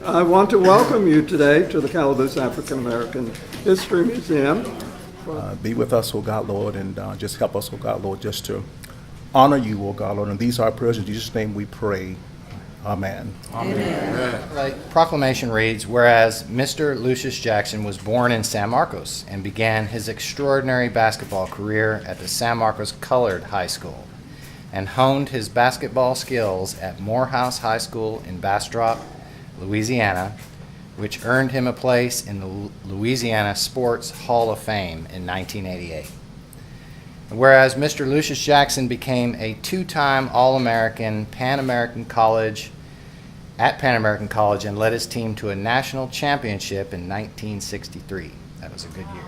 I want to welcome you today to the Calaboose African American History Museum. Be with us, O God, Lord, and just help us, O God, Lord, just to honor you, O God, Lord. And these are our prayers. In Jesus' name we pray. Amen. Amen. Right. Proclamation reads, whereas Mr. Lucious Jackson was born in San Marcos and began his extraordinary basketball career at the San Marcos Colored High School and honed his basketball skills at Morehouse High School in Bastrop, Louisiana, which earned him a place in the Louisiana Sports Hall of Fame in 1988. Whereas Mr. Lucious Jackson became a two-time All-American Pan American College and led his team to a national championship in 1963. That was a good year.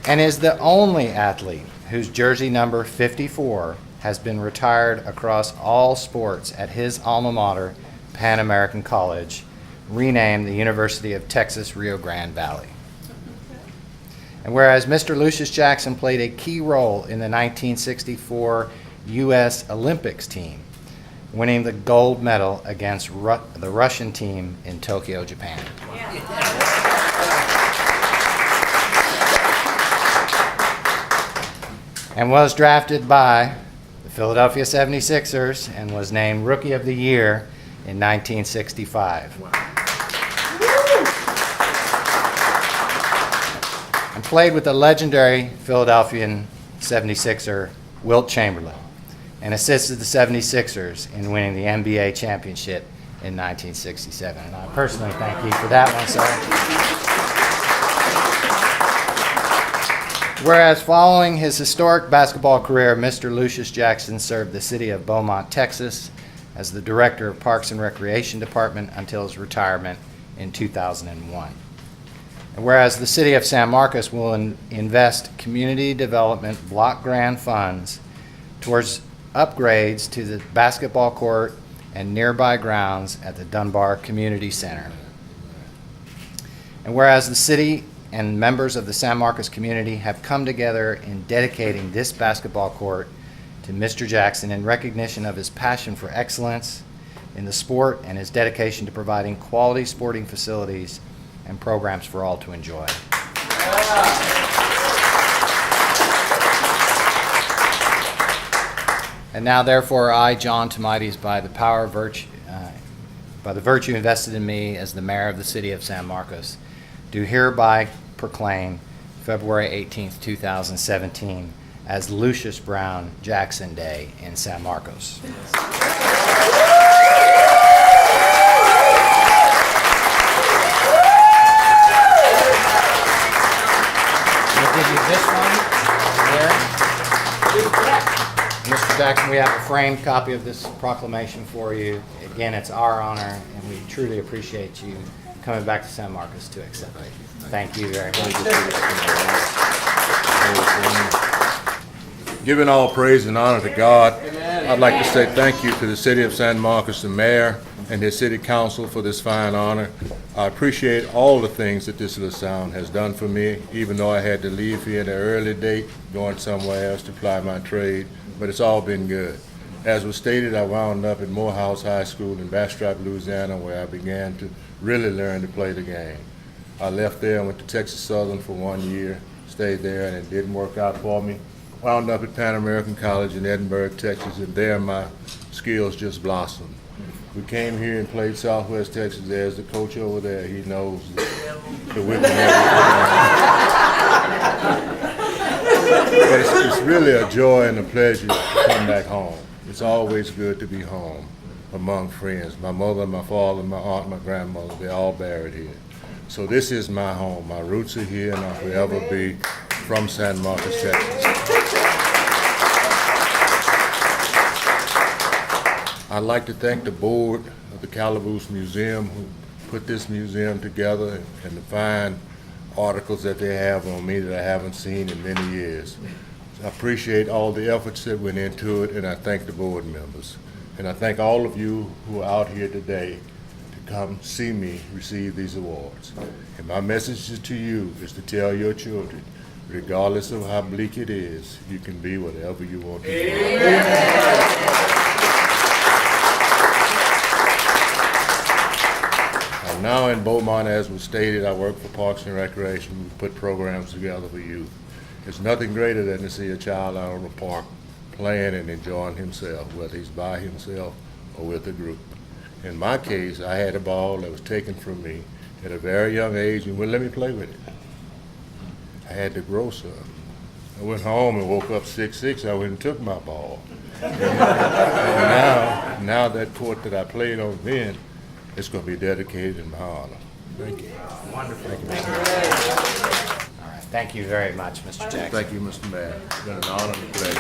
And is the only athlete whose jersey number 54 has been retired across all sports at his alma mater, Pan American College, renamed the University of Texas Rio Grande Valley. And whereas Mr. Lucious Jackson played a key role in the 1964 U.S. Olympics team, winning the gold medal against the Russian team in Tokyo, Japan. And was drafted by the Philadelphia 76ers and was named Rookie of the Year in 1965. And played with the legendary Philadelphian 76er Wilt Chamberlain and assisted the 76ers in winning the NBA championship in 1967. And I personally thank you for that one, sir. Whereas following his historic basketball career, Mr. Lucious Jackson served the city of Beaumont, Texas, as the director of Parks and Recreation Department until his retirement in 2001. And whereas the city of San Marcos will invest community development block grant funds towards upgrades to the basketball court and nearby grounds at the Dunbar Community Center. And whereas the city and members of the San Marcos community have come together in dedicating this basketball court to Mr. Jackson in recognition of his passion for excellence in the sport and his dedication to providing quality sporting facilities and programs for all to enjoy. And now, therefore, I, John Tomides, by the power of virtue, by the virtue invested in me as the mayor of the city of San Marcos, do hereby proclaim February 18th, 2017 as Lucious Brown Jackson Day in San Marcos. We'll give you this one there. Mr. Jackson, we have a framed copy of this proclamation for you. Again, it's our honor, and we truly appreciate you coming back to San Marcos to accept it. Thank you very much. Giving all praise and honor to God, I'd like to say thank you to the city of San Marcos, the mayor, and his city council for this fine honor. I appreciate all the things that this LaSalle has done for me, even though I had to leave here at an early date, going somewhere else to ply my trade, but it's all been good. As was stated, I wound up at Morehouse High School in Bastrop, Louisiana, where I began to really learn to play the game. I left there and went to Texas Southern for 1 year, stayed there, and it didn't work out for me. Wound up at Pan American College in Edinburgh, Texas, and there my skills just blossomed. We came here and played Southwest Texas. There's the coach over there. He knows the whip and everything. But it's really a joy and a pleasure to come back home. It's always good to be home among friends. My mother, my father, my aunt, my grandmother, they're all buried here. So this is my home. My roots are here, and I'll forever be from San Marcos, Texas. I'd like to thank the board of the Calaboose Museum who put this museum together and the fine articles that they have on me that I haven't seen in many years. I appreciate all the efforts that went into it, and I thank the board members. And I thank all of you who are out here today to come see me receive these awards. And my message to you is to tell your children, regardless of how bleak it is, you can be whatever you want to be. Amen. Beaumont, as was stated, I work for Parks and Recreation. We put programs together for youth. There's nothing greater than to see a child out on the park playing and enjoying himself, whether he's by himself or with a group. In my case, I had a ball that was taken from me at a very young age and wouldn't let me play with it. I had to grow some. I went home and woke up 6'6". I went and took my ball. And now that court that I played on then, it's going to be dedicated in my honor. Thank you. Wonderful. Thank you, Mr. Mayor. All right, thank you very much, Mr. Jackson. Thank you, Mr. Mayor. It's been an honor and a pleasure.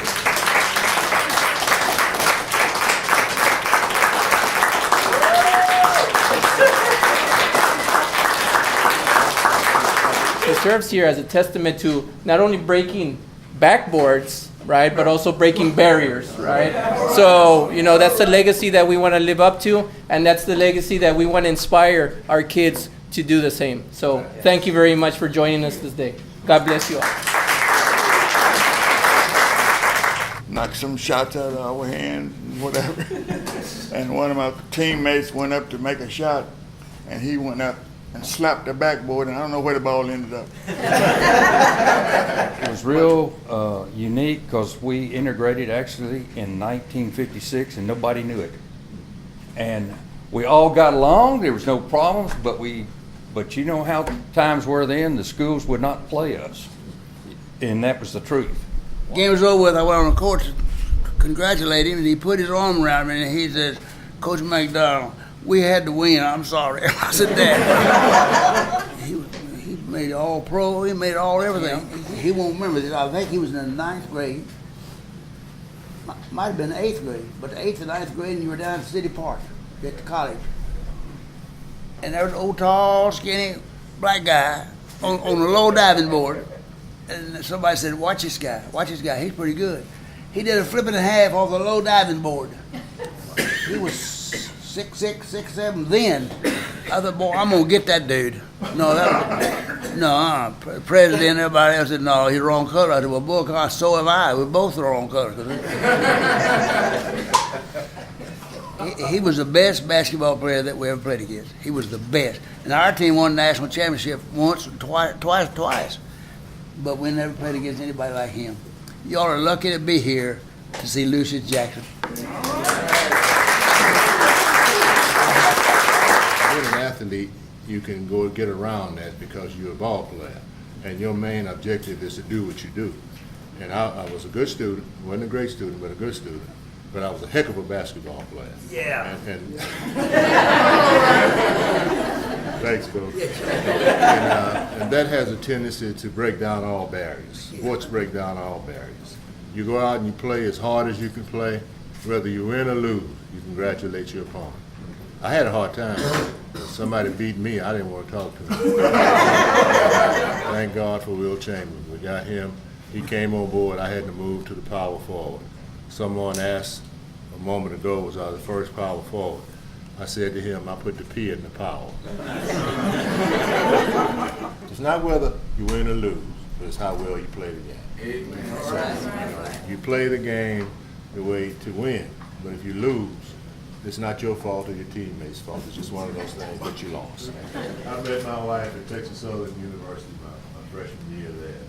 It serves here as a testament to not only breaking backboards, right, but also breaking barriers, right? So, you know, that's the legacy that we want to live up to, and that's the legacy that we want to inspire our kids to do the same. So, thank you very much for joining us this day. God bless you all. Knocked some shots out of our hands and whatever. And one of my teammates went up to make a shot, and he went up and slapped the backboard, and I don't know where the ball ended up. It was real unique because we integrated actually in 1956 and nobody knew it. And we all got along, there was no problems, but you know how times were then, the schools would not play us. And that was the truth. Game was over with. I went on the court to congratulate him, and he put his arm around me, and he says, "Coach McDonald, we had to win. I'm sorry." I said, "Dad." He made all pro. He made all everything. He won't remember this. I think he was in the 9th grade. Might have been the 8th grade, but the 8th and 9th grade, and you were down at City Park at the college. And there was an old, tall, skinny black guy on the low diving board. And somebody said, "Watch this guy. Watch this guy. He's pretty good." He did a flip and a half off the low diving board. He was 6'6", 6'7". Then I thought, "Boy, I'm gonna get that dude." President, everybody else said, "No, he's the wrong color." I said, "Well, boy, so have I. We're both the wrong color." He was the best basketball player that we ever played against. He was the best. And our team won the national championship once, twice. But we never played against anybody like him. Y'all are lucky to be here to see Lucious Jackson. Being an athlete, you can go get around that because you're a ball player, and your main objective is to do what you do. And I was a good student, wasn't a great student, but a good student. But I was a heck of a basketball player. Yeah. And thanks, Coach. And that has a tendency to break down all barriers. Sports break down all barriers. You go out and you play as hard as you can play, whether you win or lose. You congratulate your opponent. I had a hard time. Somebody beat me. I didn't want to talk to him. Thank God for Will Chambers. We got him. He came on board. I had to move to the power forward. Someone asked a moment ago, was I the first power forward? I said to him, I put the P in the power. It's not whether you win or lose, but it's how well you play the game. So, you play the game the way to win, but if you lose, it's not your fault or your teammates' fault. It's just one of those things that you lost. I met my wife at Texas Southern University my freshman year there.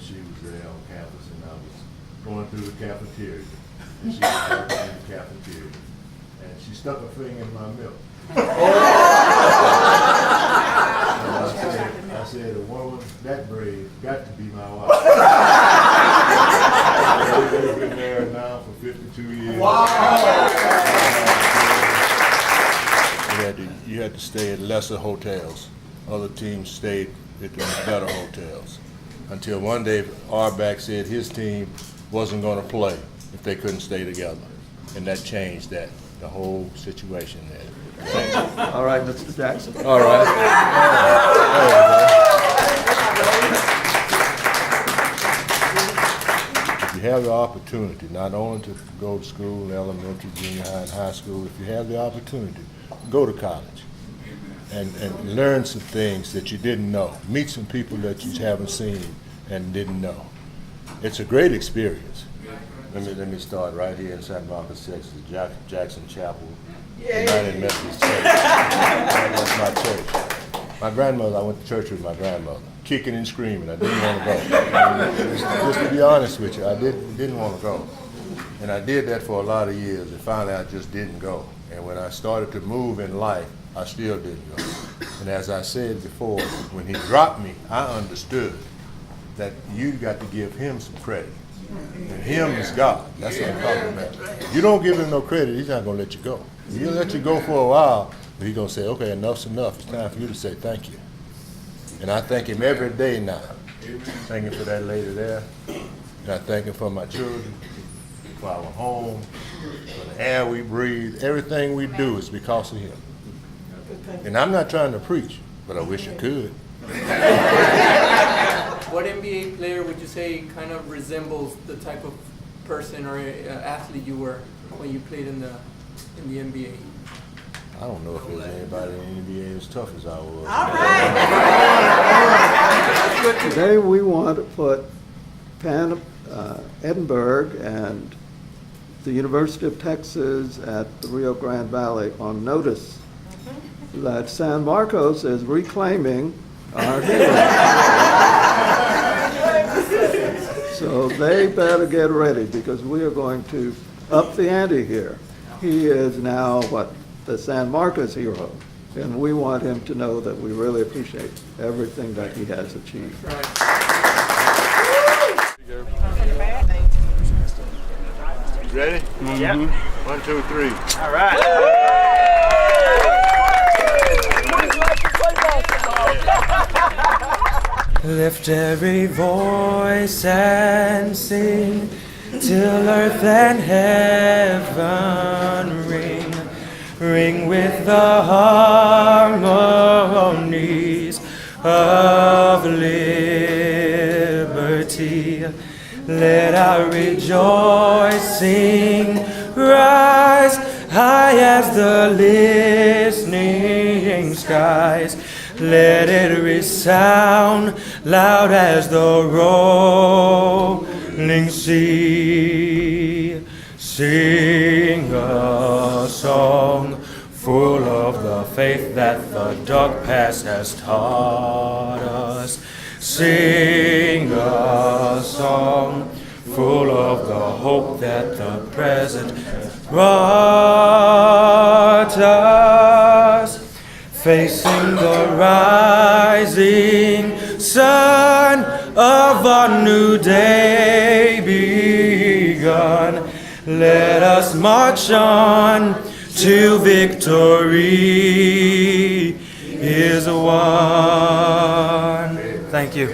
She was there on campus, and I was going through the cafeteria, and she was working in the cafeteria, and she stuck her finger in my milk. I said, a woman that brave got to be my wife. We've been married now for 52 years. Wow! You had to stay at lesser hotels. Other teams stayed at the better hotels. Until one day, Auerbach said his team wasn't going to play if they couldn't stay together. And that changed the whole situation there. Thank you. All right, Mr. Jackson. All right. If you have the opportunity, not only to go to school, elementary, junior high, and high school, if you have the opportunity, go to college and learn some things that you didn't know. Meet some people that you haven't seen and didn't know. It's a great experience. Let me start right here in San Marcos, Texas, Jackson Chapel, United Methodist Church. That's my church. My grandmother, I went to church with my grandmother, kicking and screaming. I didn't want to go. Just to be honest with you, I didn't want to go. And I did that for a lot of years, and finally I just didn't go. And when I started to move in life, I still didn't go. And as I said before, when he dropped me, I understood that you got to give him some credit. And him is God. That's what I'm talking about. If you don't give him no credit, he's not going to let you go. He'll let you go for a while, but he's going to say, okay, enough's enough. It's time for you to say thank you. And I thank him every day now. Thank him for that lady there. And I thank him for my children, for our home, for the air we breathe. Everything we do is because of him. And I'm not trying to preach, but I wish I could. What NBA player would you say kind of resembles the type of person or athlete you were when you played in the NBA? I don't know if there's anybody in the NBA as tough as I was. All right. Today we want to put Edinburgh and the University of Texas at the Rio Grande Valley on notice that San Marcos is reclaiming our hero. So they better get ready because we are going to up the ante here. He is now the San Marcos hero, and we want him to know that we really appreciate everything that he has achieved. Ready? Yep. 1, 2, 3. All right. Lift every voice and sing till earth and heaven ring. Ring with the harmonies of liberty. Let our rejoicing rise high as the listening skies. Let it resound loud as the rolling sea. Sing a song full of the faith that the dark past has taught us. Sing a song full of the hope that the present brought us. Facing the rising sun of a new day begun, let us march on till victory is won. Thank you.